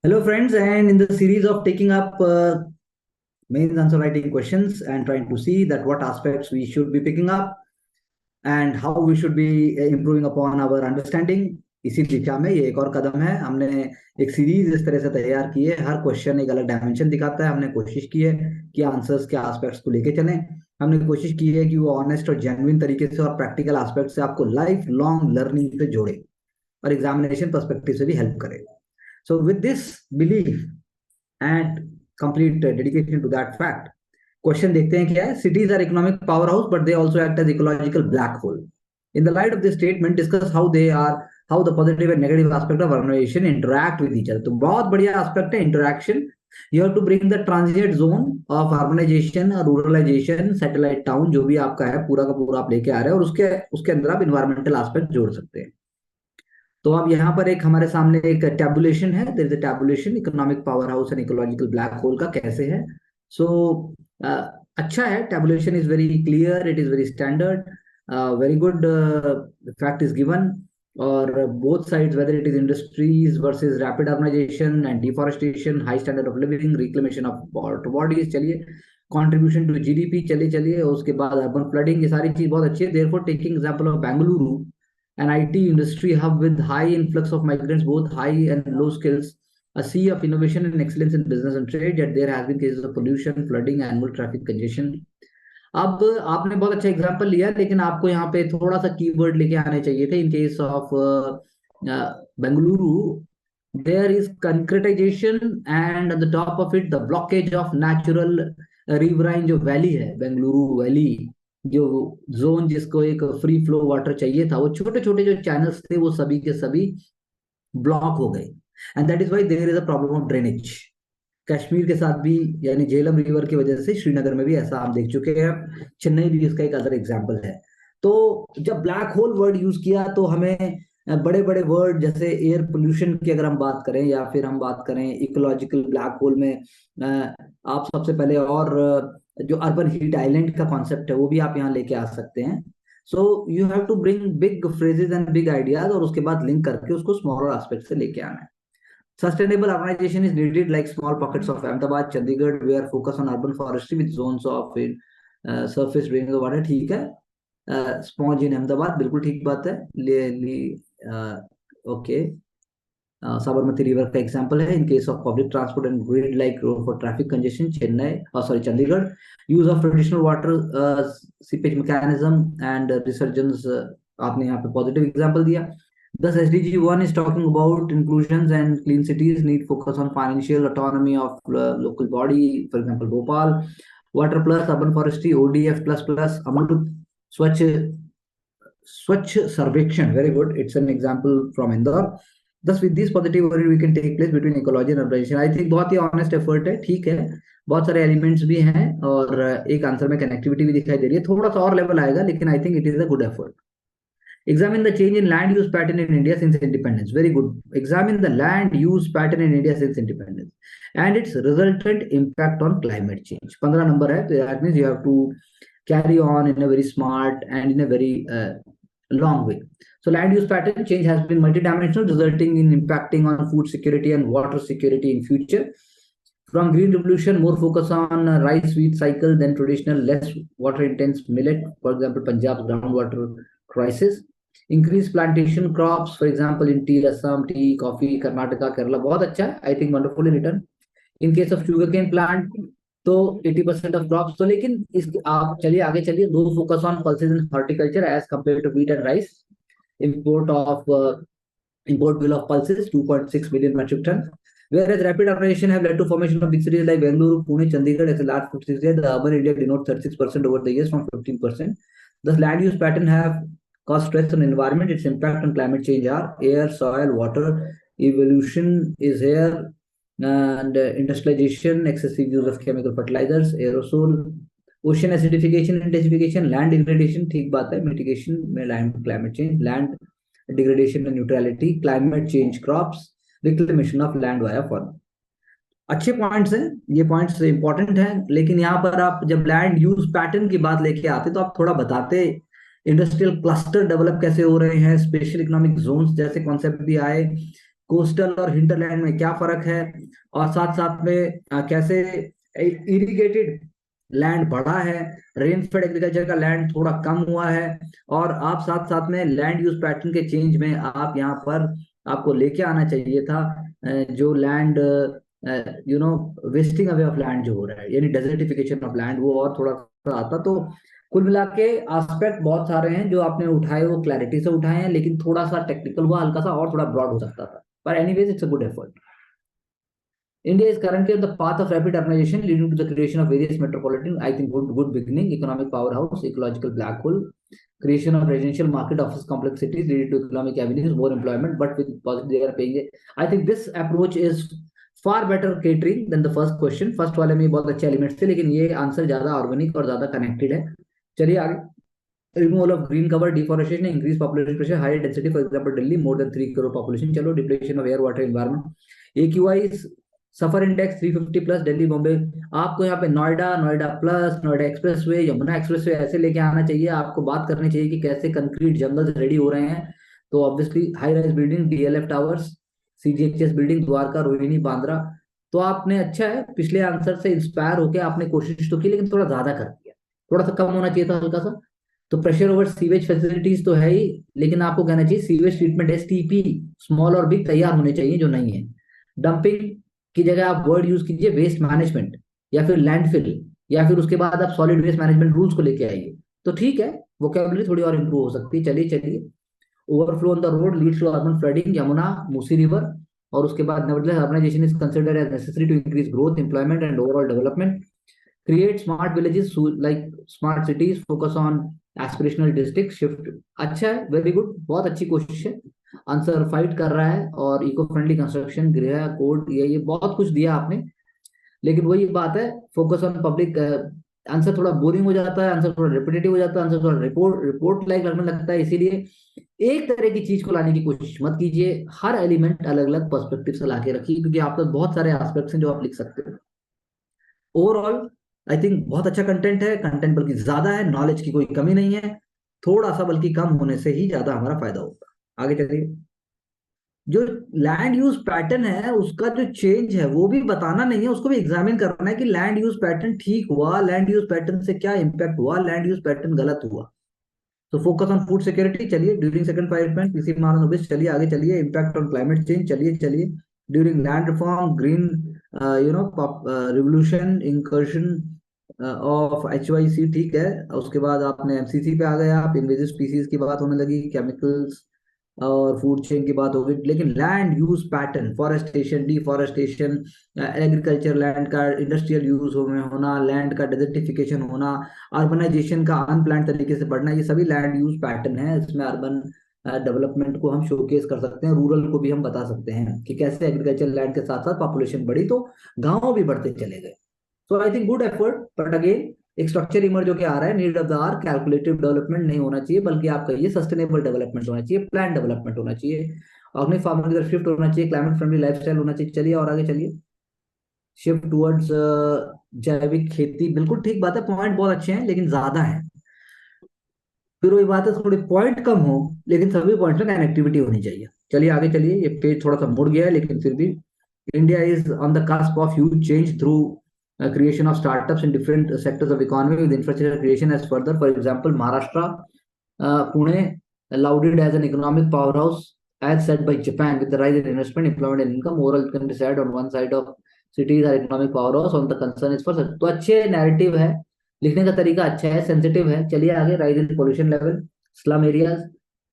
Hello, friends, and in the series of taking up main answer writing questions and trying to see that what aspects we should be picking up and how we should be improving upon our understanding, इसी दिशा में ये एक और कदम है। हमने एक series इस तरह से तैयार की है, हर क्वेश्चन एक अलग डायमेंशन दिखाता है। हमने कोशिश की है कि आंसर्स के एस्पेक्ट्स को लेके चलें। हमने कोशिश की है कि वो ऑनेस्ट और जेन्युइन तरीके से और प्रैक्टिकल एस्पेक्ट से आपको लाइफ लॉन्ग लर्निंग से जोड़े और एग्जामिनेशन पर्सपेक्टिव से भी हेल्प करे। So with this belief and complete dedication to that fact, question देखते हैं क्या है। cities are economic powerhouse but they also act as ecological black hole. In the light of this statement, discuss how the positive and negative aspect of urbanization interact with each other. तो बहुत बढ़िया aspect है interaction. You have to bring the transient zone of urbanization, ruralization, satellite town जो भी आपका है पूरा का पूरा आप लेके आ रहे हैं और उसके उसके अंदर आप environmental aspect जोड़ सकते हैं। तो अब यहाँ पर एक हमारे सामने एक टैबुलेशन है। There is a tabulation economic power house and ecological black hole का कैसे है। सो अच्छा है, tabulation is very clear, it is very standard, very good fact is given. और both sides whether it is industries versus rapid urbanisation and deforestation, high standard of living, reclamation of water bodies, चलिए contribution to GDP, चलिए चलिए उसके बाद urban flooding, ये सारी चीज बहुत अच्छी है। Therefore taking example of Bengaluru, an IT industry hub with high influx of migrants, both high and low skills, a sea of innovation and excellence in business and trade, yet there has been cases of pollution, flooding, animal traffic congestion. अब आपने बहुत अच्छा example लिया, लेकिन आपको यहाँ पे थोड़ा सा कीवर्ड लेके आने चाहिए थे। In case of Bengaluru, there is concretization and at the top of it the blockage of natural riverine जो वैली है, बेंगलुरु वैली जो जोन जिसको एक फ्री फ्लो वाटर चाहिए था, वो छोटे छोटे जो चैनल्स थे वो सभी के सभी ब्लॉक हो गए। And that is why there is a problem of drainage. Kashmir के साथ भी, यानी झेलम रिवर की वजह से श्रीनगर में भी ऐसा हम देख चुके हैं। चेन्नई भी इसका एक अदर एग्जाम्पल है। तो जब ब्लैक होल वर्ड यूज किया तो हमें बड़े बड़े वर्ड जैसे एयर पोल्यूशन की अगर हम बात करें या फिर हम बात करें इकोलॉजिकल ब्लैक होल में, आप सबसे पहले और जो अर्बन हीट आइलैंड का कॉन्सेप्ट है वो भी आप यहाँ लेके आ सकते हैं। So you have to bring big phrases and big ideas और उसके बाद लिंक करके उसको स्मॉलर एस्पेक्ट से लेके आना है। Sustainable urbanization is needed like small pockets of Ahmedabad, Chandigarh, where focus on urban forestry with zones of surface drainage of water, ठीक है। Sponge in Ahmedabad, बिल्कुल ठीक बात है। ओके, साबरमती रिवर का एग्जांपल है। In case of public transport and grid like road for traffic congestion, Chennai sorry Chandigarh, use of traditional water seepage mechanism and resurgence, आपने यहाँ पे पॉजिटिव एग्जांपल दिया। Thus, SDG 1 is talking about inclusions and clean cities need focus on financial autonomy of local body, for example, Bhopal, water plus urban forestry, ODF plus, Amrut, Swachh Swachh Sarvekshan, very good. It's an example from Indore. Thus, with this positive worry, we can take place between ecology and urbanization. I think बहुत ही honest effort है, ठीक है। बहुत सारे elements भी हैं और एक आंसर में कनेक्टिविटी भी दिखाई दे रही है। थोड़ा सा और लेवल आएगा, लेकिन I think it is a good effort. Examine the change in land use pattern in India since independence. Very good. Examine the land use pattern in India since independence and its resultant impact on climate change. 15 number है, तो that means you have to carry on in a very smart and in a very long way. So land use pattern change has been multidimensional, resulting in impacting on food security and water security in future. From green revolution, more focus on rice wheat cycle than traditional less water intense millet. For example, Punjab's groundwater crisis. Increase plantation crops, for example, in tea, Assam, tea, coffee, Karnataka, Kerala. बहुत अच्छा है, I think wonderfully written. In case of sugarcane plant, तो 80% of crops। तो लेकिन इस आप चलिए आगे चलिए, दो focus on pulses in horticulture as compared to wheat and rice. Import of import bill of pulses 2.6 million metric ton. Whereas rapid urbanization have led to formation of big cities like Bengaluru, Pune, Chandigarh as a large food cities. The urban area denotes 36% over the years from 15%. Thus, land use pattern have caused stress on environment. Its impact on climate change are air, soil, water. Evolution is here, and industrialization, excessive use of chemical fertilizers, aerosol, ocean acidification, intensification, land degradation, ठीक बात है, mitigation में land climate change, land degradation and neutrality, climate change, crops, reclamation of land via farm. अच्छे points हैं, ये points important हैं, लेकिन यहाँ पर आप जब लैंड यूज पैटर्न की बात लेके आते तो आप थोड़ा बताते इंडस्ट्रियल क्लस्टर डेवलप कैसे हो रहे हैं, स्पेशल इकोनॉमिक जोन्स जैसे कॉन्सेप्ट भी आए, कोस्टल और हिंटरलैंड में क्या फर्क है, और साथ साथ में कैसे इरिगेटेड लैंड बढ़ा है, रेनफेड एग्रीकल्चर का लैंड थोड़ा कम हुआ है, और आप साथ साथ में लैंड यूज पैटर्न के चेंज में आप यहाँ पर आपको लेके आना चाहिए था जो land wasting away of land जो हो रहा है, यानी डेजर्टिफिकेशन ऑफ लैंड, वो और थोड़ा सा आता तो। कुल मिला के एस्पेक्ट बहुत सारे हैं जो आपने उठाए, वो क्लैरिटी से उठाए हैं, लेकिन थोड़ा सा टेक्निकल हुआ हल्का सा, और थोड़ा ब्रॉड हो सकता था, पर anyways it's a good effort. India is currently on the path of rapid urbanization, leading to the creation of various metropolitan, I think, good beginning, economic powerhouse, ecological black hole, creation of residential market office complexities leading to economic avenues, more employment, but with positive they are paying it. I think this approach is far better catering than the first question. First वाले में बहुत अच्छे elements थे, लेकिन ये answer ज्यादा organic और ज्यादा कनेक्टेड है। चलिए आगे। Removal of green cover, deforestation, increased population pressure, higher density, for example, Delhi, more than 3 crore population. चलो, depletion of air, water, environment. AQI suffer index 350 plus, Delhi Bombay. आपको यहाँ पे Noida, Noida plus, Noida expressway, Yamuna expressway ऐसे लेके आना चाहिए। आपको बात करनी चाहिए कि कैसे कंक्रीट जंगल रेडी हो रहे हैं। तो obviously high rise building, DLF towers, CGHS building, Dwarka, Rohini, Bandra. तो आपने अच्छा है, पिछले आंसर से इंस्पायर होकर आपने कोशिश तो की, लेकिन थोड़ा ज्यादा कर दिया, थोड़ा सा कम होना चाहिए था, हल्का सा। तो प्रेशर ओवर सीवेज फैसिलिटीज तो है ही, लेकिन आपको कहना चाहिए सीवेज ट्रीटमेंट एसटीपी स्मॉल और बिग तैयार होने चाहिए, जो नहीं है। डंपिंग की जगह आप वर्ड यूज कीजिए वेस्ट मैनेजमेंट, या फिर लैंडफिल, या फिर उसके बाद आप सॉलिड वेस्ट मैनेजमेंट रूल्स को लेके आइए, तो ठीक है, वोकैबुलरी थोड़ी और इंप्रूव हो सकती है। चलिए चलिए। Overflow on the road leads to urban flooding, Yamuna, Musi river. और उसके बाद nevertheless urbanization is considered as necessary to increase growth, employment and overall development. Create smart villages like smart cities, focus on aspirational district, shift. अच्छा है, very good, बहुत अच्छी कोशिश है। Answer fight कर रहा है, और इको फ्रेंडली कंस्ट्रक्शन, गृह कोड, ये बहुत कुछ दिया आपने, लेकिन वही बात है, फोकस ऑन पब्लिक। आंसर थोड़ा बोरिंग हो जाता है, आंसर थोड़ा रिपीटेटिव हो जाता है, आंसर थोड़ा रिपोर्ट रिपोर्ट लाइक लगने लगता है। इसीलिए एक तरह की चीज को लाने की कोशिश मत कीजिए, हर एलिमेंट अलग अलग पर्सपेक्टिव से लाके रखिए, क्योंकि आपके पास बहुत सारे एस्पेक्ट्स हैं जो आप लिख सकते हो। ओवरऑल आई थिंक बहुत अच्छा कंटेंट है, कंटेंट बल्कि ज्यादा है, नॉलेज की कोई कमी नहीं है, थोड़ा सा बल्कि कम होने से ही ज्यादा हमारा फायदा होगा। आगे चलिए। जो लैंड यूज पैटर्न है उसका जो चेंज है वो भी बताना नहीं है, उसको भी एग्जामिन करना है कि लैंड यूज पैटर्न ठीक हुआ, लैंड यूज पैटर्न से क्या इंपैक्ट हुआ, लैंड यूज पैटर्न गलत हुआ। तो फोकस ऑन फूड सिक्योरिटी, चलिए। During second 5 point PC Mahalanobis, चलिए आगे चलिए। इम्पैक्ट ऑन क्लाइमेट चेंज, चलिए चलिए। During land reform, green revolution, incursion of HYC, ठीक है। उसके बाद आपने एमसीसी पे आ गए, आप इन्वेजिव स्पीसीज की बात होने लगी, केमिकल्स और फूड चेन की बात होगी। लेकिन land use pattern, forestation, deforestation, agriculture land का इंडस्ट्रियल यूज में होना, लैंड का डेजर्टिफिकेशन होना, अर्बनाइजेशन का अनप्लान तरीके से बढ़ना, ये सभी लैंड यूज पैटर्न है। इसमें अर्बन डेवलपमेंट को हम शोकेस कर सकते हैं, रूरल को भी हम बता सकते हैं कि कैसे एग्रीकल्चर लैंड के साथ साथ पॉपुलेशन बढ़ी तो गांव भी बढ़ते चले गए। So I think good effort, but again एक स्ट्रक्चर इमर्ज होकर आ रहा है। Need of the hour calculative development नहीं होना चाहिए, बल्कि आप कहिए सस्टेनेबल डेवलपमेंट होना चाहिए, प्लान डेवलपमेंट होना चाहिए, ऑर्गेनिक फार्मिंग की तरफ शिफ्ट होना चाहिए, क्लाइमेट फ्रेंडली लाइफस्टाइल होना चाहिए। चलिए और आगे चलिए। शिफ्ट टुवर्ड्स जैविक खेती, बिल्कुल ठीक बात है, पॉइंट बहुत अच्छे हैं लेकिन ज्यादा है। फिर वही बात है, थोड़ी पॉइंट कम हो लेकिन सभी पॉइंट में कनेक्टिविटी होनी चाहिए। चलिए आगे चलिए। ये पेज थोड़ा सा मुड़ गया है, लेकिन फिर भी India is on the cusp of huge change through creation of startups in different sectors of economy with infrastructure creation as further. For example, Maharashtra, Pune, lauded as an economic powerhouse as said by Japan with the rise in investment, employment and income. Overall, you can decide on one side of cities are economic powerhouse, on the concern is for तो अच्छे narrative है, लिखने का तरीका अच्छा है, sensitive है। चलिए आगे। Rise in pollution level, slum areas,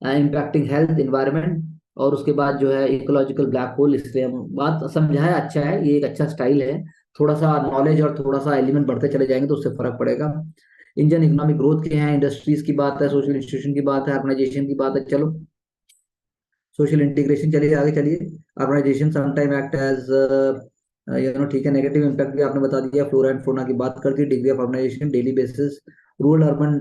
impacting health environment, और उसके बाद जो है इकोलॉजिकल ब्लैक होल। इसलिए हम बात समझाया, अच्छा है, ये एक अच्छा स्टाइल है। थोड़ा सा नॉलेज और थोड़ा सा एलिमेंट बढ़ते चले जाएंगे तो उससे फर्क पड़ेगा। इंडियन इकोनॉमिक ग्रोथ के हैं, इंडस्ट्रीज की बात है, सोशल इंस्टीट्यूशन की बात है, अर्बनाइजेशन की बात है। चलो, सोशल इंटीग्रेशन, चलिए आगे चलिए। अर्बनाइजेशन समटाइम एक्ट एज ठीक है। नेगेटिव इम्पैक्ट भी आपने बता दिया, फ्लोरा एंड फौना की बात कर दी, degree of urbanisation, daily basis, rural urban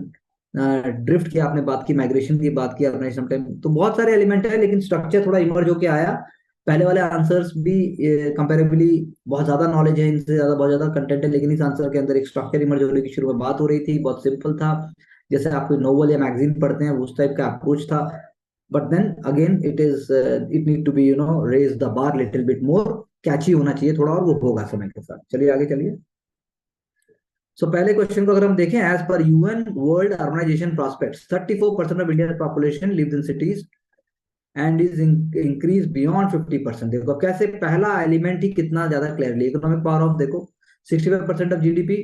drift की आपने बात की, माइग्रेशन की बात की, अर्बनाइजेशन समटाइम। तो बहुत सारे एलिमेंट है, लेकिन स्ट्रक्चर थोड़ा इमर्ज होके आया। पहले वाले आंसर्स भी कंपेरेबली बहुत ज्यादा नॉलेज है, इनसे ज्यादा बहुत ज्यादा कंटेंट है, लेकिन इस आंसर के अंदर एक स्ट्रक्चर इमर्ज होने की शुरू में बात हो रही थी, बहुत सिंपल था, जैसे आप कोई नोवेल या मैगजीन पढ़ते हैं उस टाइप का अप्रोच था। But then again it need to be raise the bar little bit more, catchy होना चाहिए थोड़ा, और वो होगा समय के साथ। चलिए आगे चलिए। सो पहले क्वेश्चन को अगर हम देखें, as per UN world urbanization prospects 34% of Indian population lives in cities and is increase beyond 50%। देखो कैसे पहला एलिमेंट ही कितना ज्यादा क्लियरली, इकोनॉमिक पावर ऑफ देखो 65% ऑफ जीडीपी,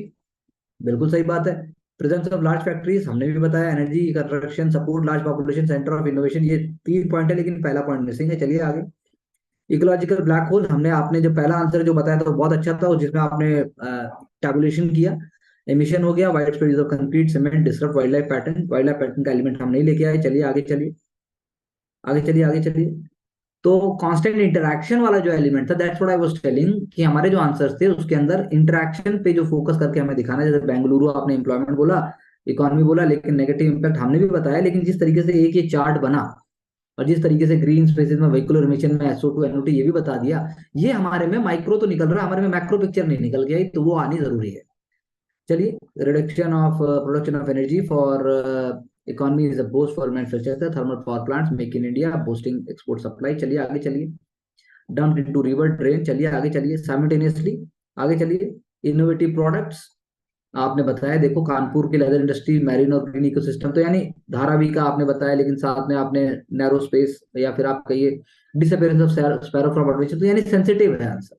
बिल्कुल सही बात है। प्रेजेंस ऑफ लार्ज फैक्ट्रीज हमने भी बताया, energy construction support large population centre of innovation, ये 3 पॉइंट है, लेकिन पहला पॉइंट मिसिंग है। चलिए आगे। इकोलॉजिकल ब्लैक होल, हमने आपने जो पहला आंसर जो बताया था वो बहुत अच्छा था, और जिसमें आपने टैबुलेशन किया। एमिशन हो गया, wide spread use of concrete cement disturb wild life pattern का एलिमेंट हम नहीं लेके आए। चलिए आगे चलिए, आगे चलिए, आगे चलिए। तो कांस्टेंट इंटरैक्शन वाला जो एलिमेंट था, that's what I was telling, कि हमारे जो आंसर्स थे उसके अंदर इंटरैक्शन पे जो फोकस करके हमें दिखाना है। जैसे बेंगलुरु आपने एम्प्लॉयमेंट बोला, इकोनॉमी बोला, लेकिन नेगेटिव इंपैक्ट हमने भी बताया। लेकिन जिस तरीके से एक ये चार्ट बना, और जिस तरीके से ग्रीन स्पेसेस में व्हीकुलर इमिशन में SO2 NO2 ये भी बता दिया, ये हमारे में माइक्रो तो निकल रहा है, हमारे में मैक्रो पिक्चर नहीं निकल गया, तो वो आनी जरूरी है। चलिए, reduction of production of energy for economy is a boost for manufacturer thermal power plants make in India boosting export supply. चलिए आगे चलिए। डंप इनटू रिवर ड्रेन, चलिए आगे चलिए साइमल्टेनियसली, आगे चलिए। इनोवेटिव प्रोडक्ट्स आपने बताया, देखो कानपुर की लेदर इंडस्ट्री, मैरीन और ग्रीन इकोसिस्टम, तो यानी धारावी का आपने बताया, लेकिन साथ में आपने नैरो स्पेस, या फिर आप कहिए disappearance of sparrow from adventure, तो यानी सेंसिटिव है आंसर।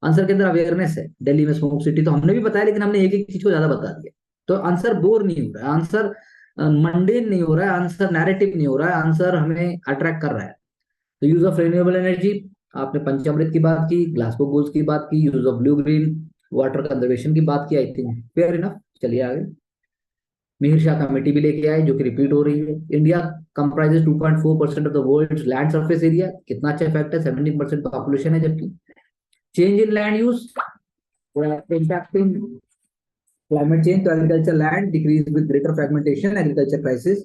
आंसर के अंदर अवेयरनेस है, दिल्ली में स्मोक सिटी तो हमने भी बताया, लेकिन हमने एक एक चीज को ज्यादा बता दिया। तो आंसर बोर नहीं हो रहा है, आंसर मंडेन नहीं हो रहा है, आंसर नैरेटिव नहीं हो रहा है, आंसर हमें अट्रैक्ट कर रहा है। तो यूज ऑफ रिन्यूएबल एनर्जी, आपने पंचामृत की बात की, ग्लासगो गोल्स की बात की, use of blue green water conservation की बात की, आई थिंक फेयर इनफ। चलिए आगे। मिहिर शाह कमेटी भी लेके आए, जो कि रिपीट हो रही है। India comprises 2.4% of the world land surface area, कितना अच्छा फैक्ट है, 17% पॉपुलेशन है। जबकि change in land use impacting climate change to agriculture land, decrease with greater fragmentation, agriculture crisis,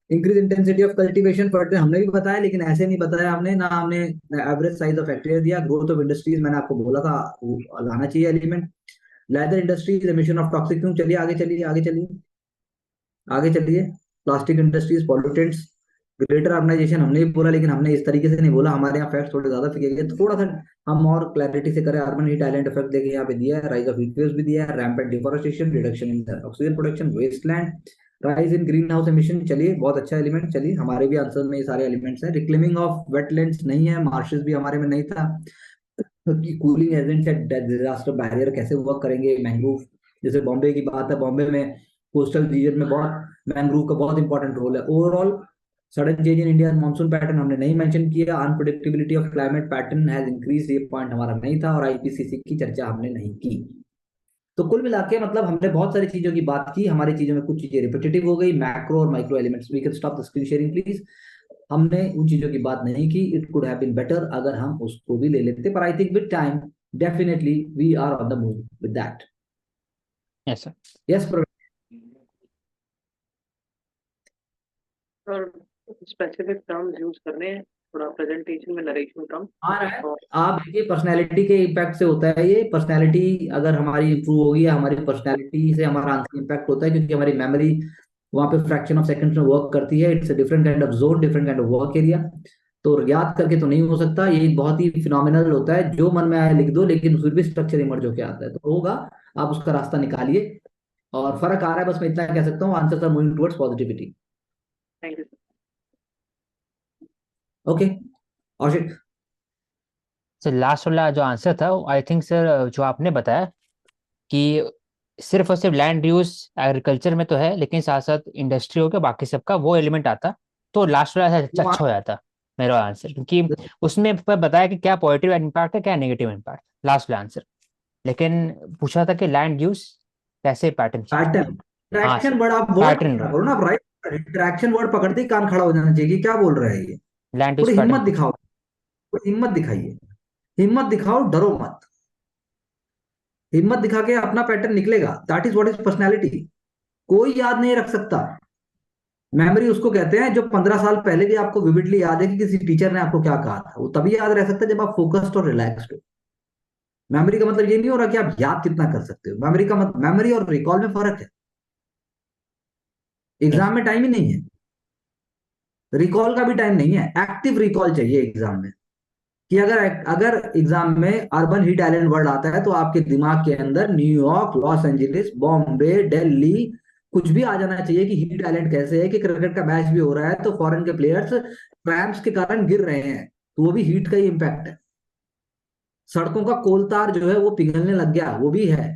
increase intensity of cultivation, पर हमने भी बताया, लेकिन ऐसे नहीं बताया हमने ना, हमने एवरेज साइज ऑफ फैक्ट्री दिया। ग्रोथ ऑफ इंडस्ट्रीज मैंने आपको बोला था लाना चाहिए element. Leather industries emission of toxic fume, चलिए आगे चलिए, आगे चलिए, आगे चलिए। Plastic industries pollutants, greater urbanization हमने भी बोला, लेकिन हमने इस तरीके से नहीं बोला, हमारे यहाँ फैक्ट थोड़े ज्यादा फिके गए, थोड़ा सा हम और क्लैरिटी से करें। अर्बन हीट आइलैंड इफेक्ट देखिए यहाँ पे दिया है, राइज ऑफ हीट वेव्स भी दिया है, rampant deforestation, reduction in oxygen production, wasteland, rise in greenhouse emission. चलिए बहुत अच्छा एलिमेंट, चलिए हमारे भी आंसर में ये सारे एलिमेंट्स हैं। रिक्लेमिंग ऑफ वेटलैंड्स नहीं है, मार्शेस भी हमारे में नहीं था, क्योंकि कूलिंग एजेंट है, डिजास्टर बैरियर कैसे वर्क करेंगे, मैंग्रोव, जैसे बॉम्बे की बात है, बॉम्बे में कोस्टल रीजन में बहुत मैंग्रोव का बहुत इंपॉर्टेंट रोल है। Overall sudden change in India monsoon pattern हमने नहीं मेंशन किया, unpredictability of climate pattern has increase, ये पॉइंट हमारा नहीं था, और आईपीसीसी की चर्चा हमने नहीं की। तो कुल मिला के मतलब हमने बहुत सारी चीजों की बात की, हमारी चीजों में कुछ चीजें रिपीटेटिव हो गई, मैक्रो और micro elements. We can stop the screen sharing please. हमने उन चीजों की बात नहीं की, it could have been better अगर हम उसको भी ले लेते, पर I think with time definitely we are on the move with that. Yes sir. Yes और स्पेसिफिक टर्म्स यूज करने हैं थोड़ा प्रेजेंटेशन में, नरेशन टर्म आ रहा है। आप देखिए पर्सनैलिटी के इम्पैक्ट से होता है ये, पर्सनैलिटी अगर हमारी इंप्रूव होगी, या हमारी पर्सनैलिटी से हमारा आंसर इम्पैक्ट होता है, क्योंकि हमारी मेमोरी वहाँ पे फ्रैक्शन ऑफ सेकंड्स में वर्क करती है। It's a different kind of zone, different kind of work area, तो याद करके तो नहीं हो सकता, ये बहुत ही फिनोमिनल होता है, जो मन में आया लिख दो, लेकिन फिर भी स्ट्रक्चर इमर्ज होकर आता है, तो होगा। आप उसका रास्ता निकालिए, और फर्क आ रहा है, बस मैं इतना कह सकता हूँ, answers are moving towards positivity. Thank you. Okay Aushik. Sir last वाला जो आंसर था, आई थिंक सर जो आपने बताया कि सिर्फ और सिर्फ लैंड यूज एग्रीकल्चर में तो है, लेकिन साथ साथ इंडस्ट्री हो गया, बाकी सबका वो एलिमेंट आता, तो लास्ट वाला अच्छा हो जाता मेरा आंसर, क्योंकि उसमें बताया कि क्या पॉजिटिव इम्पैक्ट है, क्या नेगेटिव इम्पैक्ट, लास्ट वाला आंसर। लेकिन पूछा था कि लैंड यूज कैसे पैटर्न चेंज। हाँ इंटरैक्शन सर, वर्ड आप वर्ड पैटर्न करो ना, राइट। इंटरैक्शन वर्ड पकड़ते ही कान खड़ा हो जाना चाहिए कि क्या बोल रहे हैं ये। लैंड यूज थोड़ी पैटर्न। हिम्मत दिखाओ, थोड़ी हिम्मत दिखाइए, हिम्मत दिखाओ, डरो मत। हिम्मत दिखा के अपना पैटर्न निकलेगा, that is what is personality. कोई याद नहीं रख सकता। मेमोरी उसको कहते हैं जो 15 साल पहले भी आपको विविडली याद है कि किसी टीचर ने आपको क्या कहा था, वो तभी याद रह सकता है जब आप फोकस्ड और रिलैक्स्ड हो। मेमोरी का मतलब ये नहीं हो रहा कि आप याद कितना कर सकते हो, मेमोरी का मतलब, मेमोरी और रिकॉल में फर्क है, यस एग्जाम में टाइम ही नहीं है। रिकॉल का भी टाइम नहीं है, एक्टिव रिकॉल चाहिए एग्जाम में। कि अगर अगर एग्जाम में अर्बन हीट आइलैंड वर्ड आता है तो आपके दिमाग के अंदर New York, Los Angeles, Bombay, Delhi कुछ भी आ जाना चाहिए कि हीट आइलैंड कैसे है, कि क्रिकेट का मैच भी हो रहा है तो फॉरेन के प्लेयर्स क्रैम्प्स के कारण गिर रहे हैं, तो वो भी हीट का ही इम्पैक्ट है। सड़कों का कोलतार जो है वो पिघलने लग गया, वो भी है,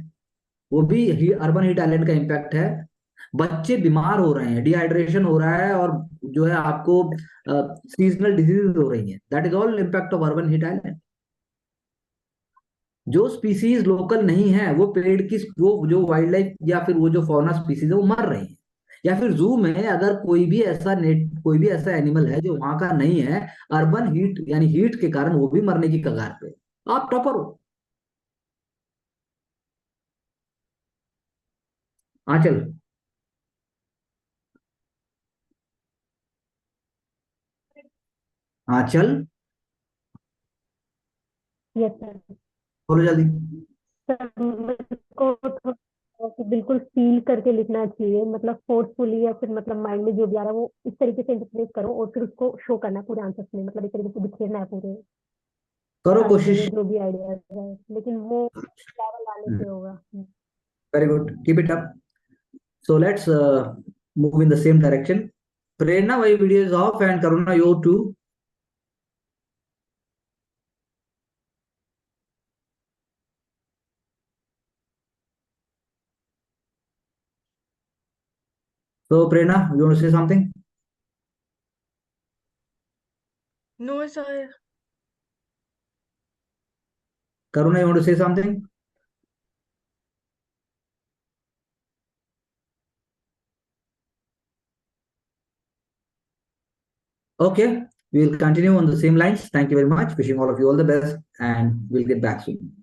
वो भी अर्बन हीट आइलैंड का इम्पैक्ट है। बच्चे बीमार हो रहे हैं, डिहाइड्रेशन हो रहा है, और जो है आपको सीजनल डिजीज हो रही है, that is all impact of urban heat island. जो स्पीसीज लोकल नहीं है, वो पेड़ की, वो जो वाइल्ड लाइफ या फिर वो जो फौना स्पीसीज है वो मर रही है। या फिर जू में अगर कोई भी ऐसा एनिमल है जो वहां का नहीं है, अर्बन हीट यानी हीट के कारण वो भी मरने की कगार पे, आप टॉपर हो। हाँ चल। हाँ चल, यस सर। बोलो जल्दी। सर मेरे को तो बिल्कुल फील करके लिखना चाहिए, मतलब फोर्सफुली या फिर मतलब माइंड में जो भी आ रहा है वो इस तरीके से इंटरप्रेट करो और फिर उसको शो करना है पूरे आंसर्स में, मतलब इस तरीके से बिखेरना है पूरे करो आंसर कोशिश। में जो भी आइडियाज है, लेकिन वो लेवल आने से होगा। Very good, keep it up. So let's move in the same direction. Prerna, my video is off, and Karuna, you too. So Prerna, you want to say something? No, sir. Karuna, you want to say something? Okay, we'll continue on the same lines. Thank you very much. Wishing all of you all the best, and we'll get back soon.